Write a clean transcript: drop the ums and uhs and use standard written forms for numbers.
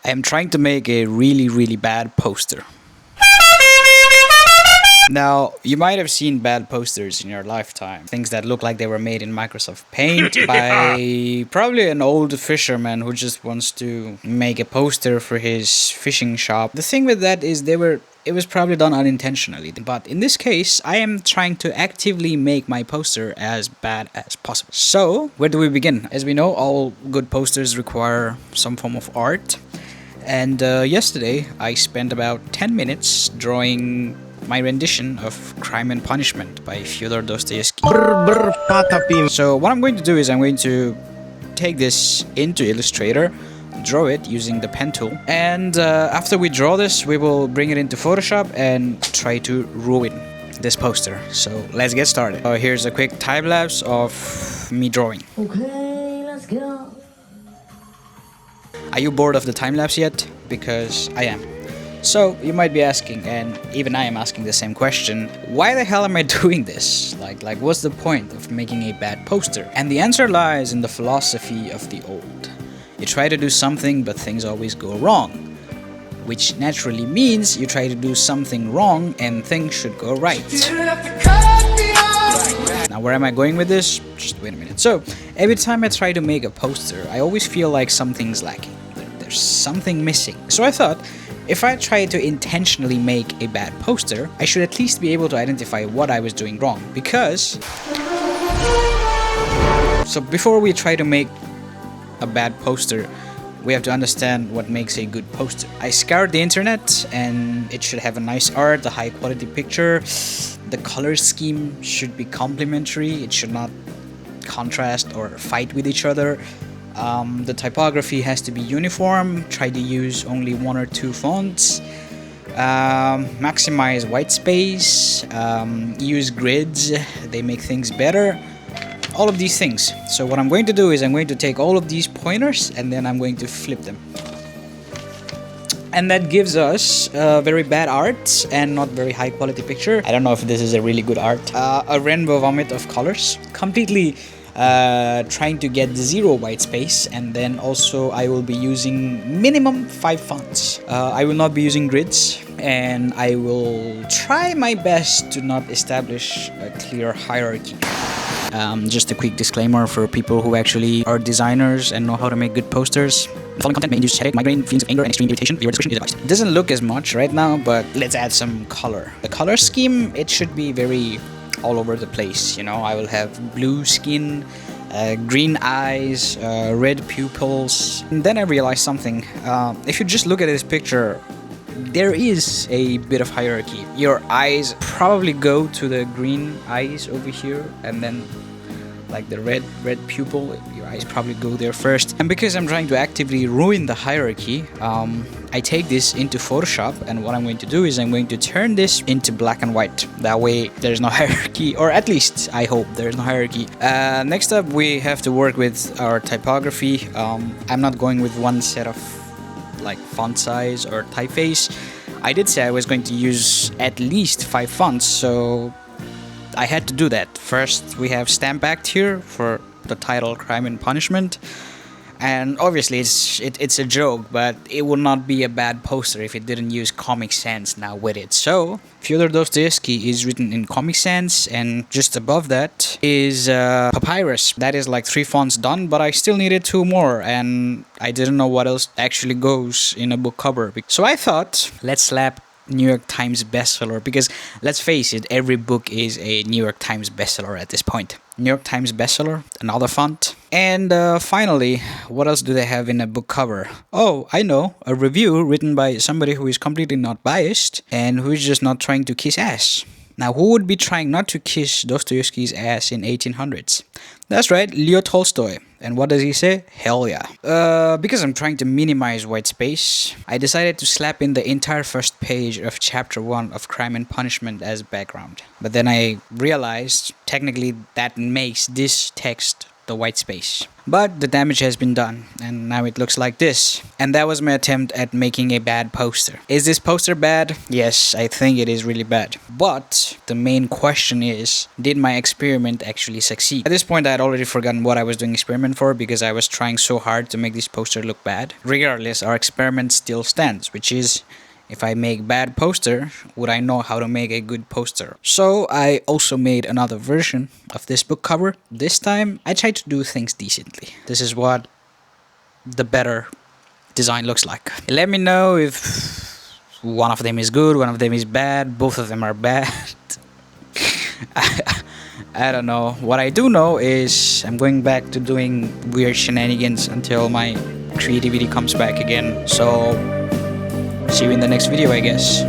I am trying to make a really bad poster. Now, you might have seen bad posters in your lifetime. Things that look like they were made in Microsoft Paint by probably an old fisherman who just wants to make a poster for his fishing shop. The thing with that is it was probably done unintentionally. But in this case, I am trying to actively make my poster as bad as possible. So, where do we begin? As we know, all good posters require some form of art. And yesterday, I spent about 10 minutes drawing my rendition of Crime and Punishment by Fyodor Dostoevsky. So what I'm going to do is I'm going to take this into Illustrator, draw it using the pen tool, and after we draw this, we will bring it into Photoshop and try to ruin this poster. So let's get started. Here's a quick time lapse of me drawing. Okay, let's go. Are you bored of the time lapse yet? Because I am. So you might be asking, and even I am asking the same question, why the hell am I doing this? Like what's the point of making a bad poster? And the answer lies in the philosophy of the old. You try to do something, but things always go wrong. Which naturally means you try to do something wrong and things should go right. Now where am I going with this? Just wait a minute. So every time I try to make a poster, I always feel like something's lacking. There's something missing. So I thought, if I try to intentionally make a bad poster, I should at least be able to identify what I was doing wrong. Because... So before we try to make a bad poster, we have to understand what makes a good poster. I scoured the internet, and it should have a nice art, a high quality picture. The color scheme should be complementary. It should not contrast or fight with each other. The typography has to be uniform. Try to use only 1 or 2 fonts. Maximize white space. Use grids. They make things better. All of these things. So what I'm going to do is I'm going to take all of these pointers and then I'm going to flip them. And that gives us very bad art and not very high quality picture. I don't know if this is a really good art. A rainbow vomit of colors. Completely trying to get 0 white space, and then also I will be using minimum 5 fonts. I will not be using grids, and I will try my best to not establish a clear hierarchy. Just a quick disclaimer for people who actually are designers and know how to make good posters. The following content may induce headache, migraine, feelings of anger, and extreme irritation. Viewer discretion is advised. It doesn't look as much right now, but let's add some color. The color scheme, it should be very all over the place. You know, I will have blue skin, green eyes, red pupils. And then I realized something. If you just look at this picture, there is a bit of hierarchy. Your eyes probably go to the green eyes over here, and then like the red pupil, your eyes probably go there first. And because I'm trying to actively ruin the hierarchy, I take this into Photoshop, and what I'm going to do is I'm going to turn this into black and white. That way there's no hierarchy, or at least I hope there's no hierarchy. Next up, we have to work with our typography. I'm not going with one set of like font size or typeface. I did say I was going to use at least 5 fonts, so I had to do that. First, we have Stamp Act here for the title Crime and Punishment. And obviously it's a joke, but it would not be a bad poster if it didn't use Comic Sans now with it. So, Fyodor Dostoevsky is written in Comic Sans, and just above that is Papyrus. That is like 3 fonts done, but I still needed 2 more, and I didn't know what else actually goes in a book cover. So I thought, let's slap New York Times bestseller, because let's face it, every book is a New York Times bestseller at this point. New York Times bestseller, another font. And finally, what else do they have in a book cover? Oh, I know, a review written by somebody who is completely not biased and who is just not trying to kiss ass. Now, who would be trying not to kiss Dostoevsky's ass in 1800s? That's right, Leo Tolstoy. And what does he say? Hell yeah. Because I'm trying to minimize white space, I decided to slap in the entire first page of chapter 1 of Crime and Punishment as background. But then I realized, technically, that makes this text the white space. But the damage has been done, and now it looks like this. And that was my attempt at making a bad poster. Is this poster bad? Yes, I think it is really bad. But the main question is, did my experiment actually succeed? At this point, I had already forgotten what I was doing experiment for, because I was trying so hard to make this poster look bad. Regardless, our experiment still stands, which is, if I make bad poster, would I know how to make a good poster? So I also made another version of this book cover. This time I tried to do things decently. This is what the better design looks like. Let me know if one of them is good, one of them is bad, both of them are bad. I don't know. What I do know is I'm going back to doing weird shenanigans until my creativity comes back again. So see you in the next video, I guess.